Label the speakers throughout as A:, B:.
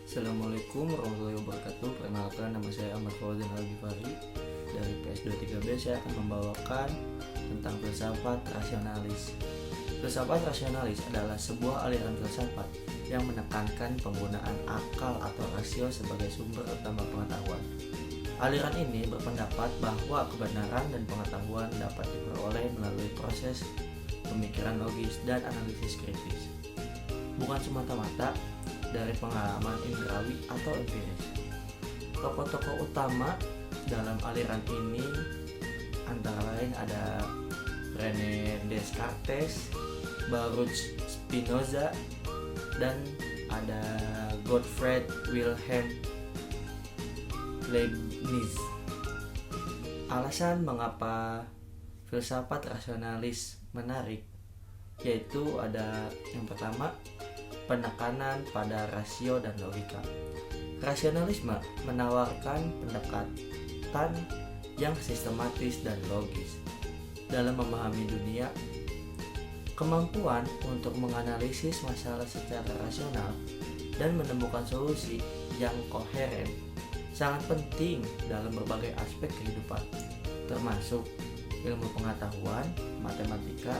A: Assalamualaikum warahmatullahi wabarakatuh. Perkenalkan, nama saya Ahmad Fauzan Al-Ghifari. Dari PS23B saya akan membawakan tentang filsafat rasionalis. Filsafat rasionalis adalah sebuah aliran filsafat yang menekankan penggunaan akal atau rasio sebagai sumber utama pengetahuan. Aliran ini berpendapat bahwa kebenaran dan pengetahuan dapat diperoleh melalui proses pemikiran logis dan analisis kritis, bukan semata-mata dari pengalaman indrawi atau empiris. Tokoh-tokoh utama dalam aliran ini antara lain ada René Descartes, Baruch Spinoza, dan ada Gottfried Wilhelm Leibniz. Alasan mengapa filsafat rasionalis menarik yaitu ada yang pertama, penekanan pada rasio dan logika. Rasionalisme menawarkan pendekatan yang sistematis dan logis dalam memahami dunia. Kemampuan untuk menganalisis masalah secara rasional dan menemukan solusi yang koheren sangat penting dalam berbagai aspek kehidupan, termasuk ilmu pengetahuan, matematika,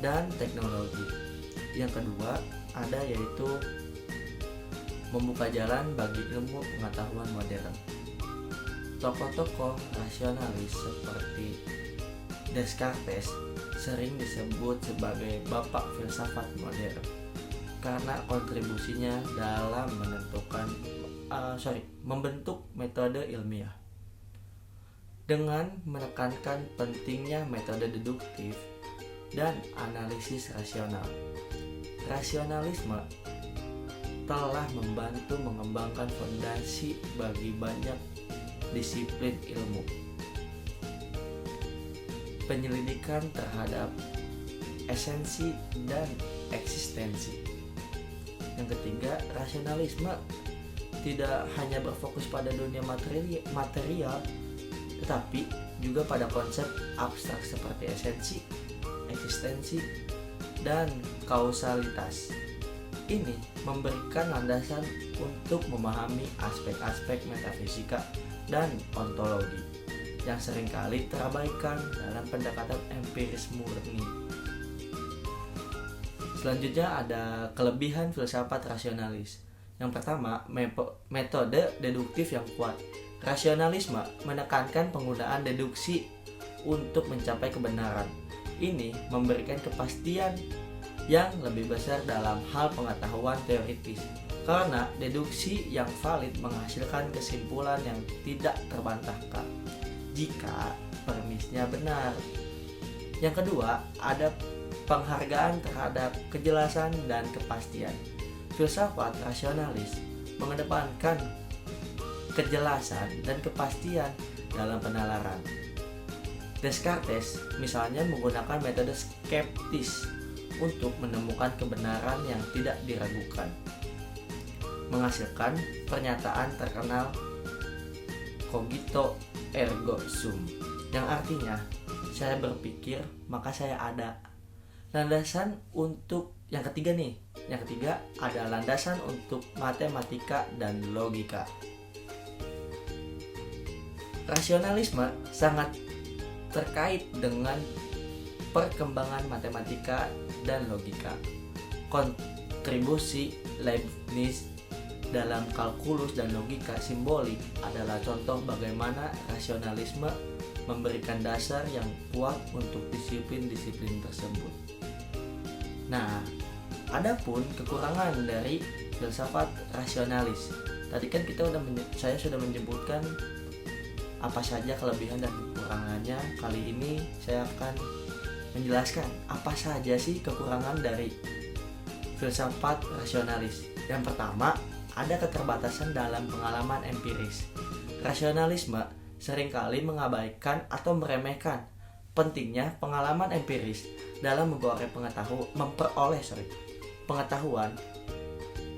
A: dan teknologi. Yang kedua ada yaitu membuka jalan bagi ilmu pengetahuan modern. Tokoh-tokoh rasionalis seperti Descartes sering disebut sebagai bapak filsafat modern karena kontribusinya dalam membentuk metode ilmiah. Dengan menekankan pentingnya metode deduktif dan analisis rasional, rasionalisme telah membantu mengembangkan fondasi bagi banyak disiplin ilmu. Penyelidikan terhadap esensi dan eksistensi. Yang ketiga, rasionalisme tidak hanya berfokus pada dunia material, tetapi juga pada konsep abstrak seperti esensi, eksistensi, dan kausalitas. Ini memberikan landasan untuk memahami aspek-aspek metafisika dan ontologi yang seringkali terabaikan dalam pendekatan empiris murni. Selanjutnya ada kelebihan filsafat rasionalis. Yang pertama, metode deduktif yang kuat. Rasionalisme menekankan penggunaan deduksi untuk mencapai kebenaran. Ini memberikan kepastian yang lebih besar dalam hal pengetahuan teoritis, karena deduksi yang valid menghasilkan kesimpulan yang tidak terbantahkan jika premisnya benar. Yang kedua, ada penghargaan terhadap kejelasan dan kepastian. Filsafat rasionalis mengedepankan kejelasan dan kepastian dalam penalaran. Descartes misalnya menggunakan metode skeptis untuk menemukan kebenaran yang tidak diragukan, menghasilkan pernyataan terkenal cogito ergo sum, yang artinya saya berpikir maka saya ada. Landasan untuk yang ketiga ada landasan untuk matematika dan logika. Rasionalisme sangat terkait dengan perkembangan matematika dan logika. Kontribusi Leibniz dalam kalkulus dan logika simbolik adalah contoh bagaimana rasionalisme memberikan dasar yang kuat untuk disiplin-disiplin tersebut. Nah, adapun kekurangan dari filsafat rasionalis. Tadi kan saya sudah menyebutkan apa saja kelebihan dan kekurangannya. Kali ini saya akan menjelaskan apa saja sih kekurangan dari filsafat rasionalis. Yang pertama, ada keterbatasan dalam pengalaman empiris. Rasionalisme seringkali mengabaikan atau meremehkan pentingnya pengalaman empiris dalam memperoleh pengetahuan.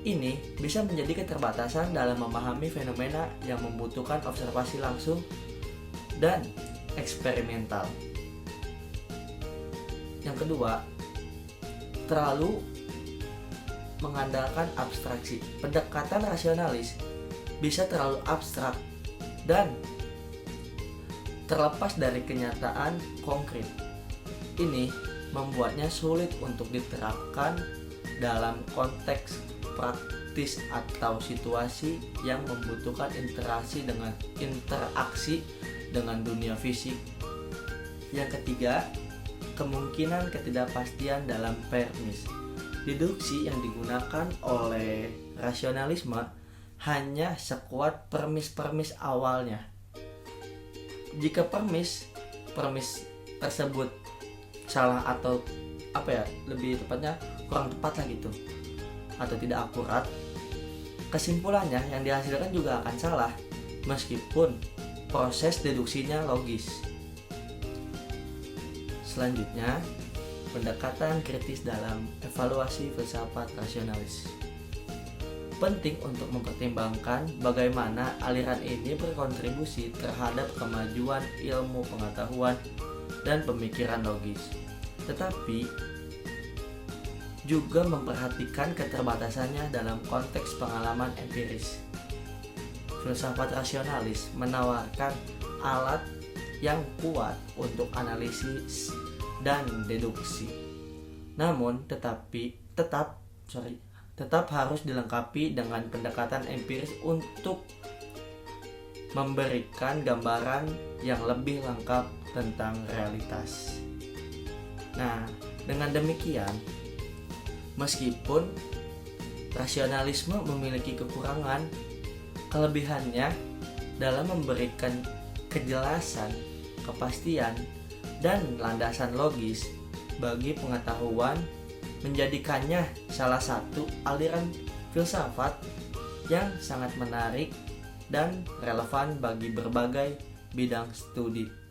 A: Ini bisa menjadi keterbatasan dalam memahami fenomena yang membutuhkan observasi langsung dan eksperimental. Yang kedua, terlalu mengandalkan abstraksi. Pendekatan rasionalis bisa terlalu abstrak dan terlepas dari kenyataan konkret. Ini membuatnya sulit untuk diterapkan dalam konteks praktis atau situasi yang membutuhkan interaksi dengan dunia fisik. Yang ketiga, kemungkinan ketidakpastian dalam premis. Deduksi yang digunakan oleh rasionalisme hanya sekuat premis-premis awalnya. Jika premis tersebut salah atau lebih tepatnya kurang tepat lah gitu, atau tidak akurat, kesimpulannya yang dihasilkan juga akan salah meskipun proses deduksinya logis. Selanjutnya, pendekatan kritis dalam evaluasi filsafat rasionalis. Penting untuk mempertimbangkan bagaimana aliran ini berkontribusi terhadap kemajuan ilmu pengetahuan dan pemikiran logis, tetapi juga memperhatikan keterbatasannya dalam konteks pengalaman empiris. Filsafat rasionalis menawarkan alat yang kuat untuk analisis dan deduksi, namun tetap harus dilengkapi dengan pendekatan empiris untuk memberikan gambaran yang lebih lengkap tentang realitas. Nah, dengan demikian, meskipun rasionalisme memiliki kekurangan, kelebihannya dalam memberikan kejelasan, kepastian, dan landasan logis bagi pengetahuan menjadikannya salah satu aliran filsafat yang sangat menarik dan relevan bagi berbagai bidang studi.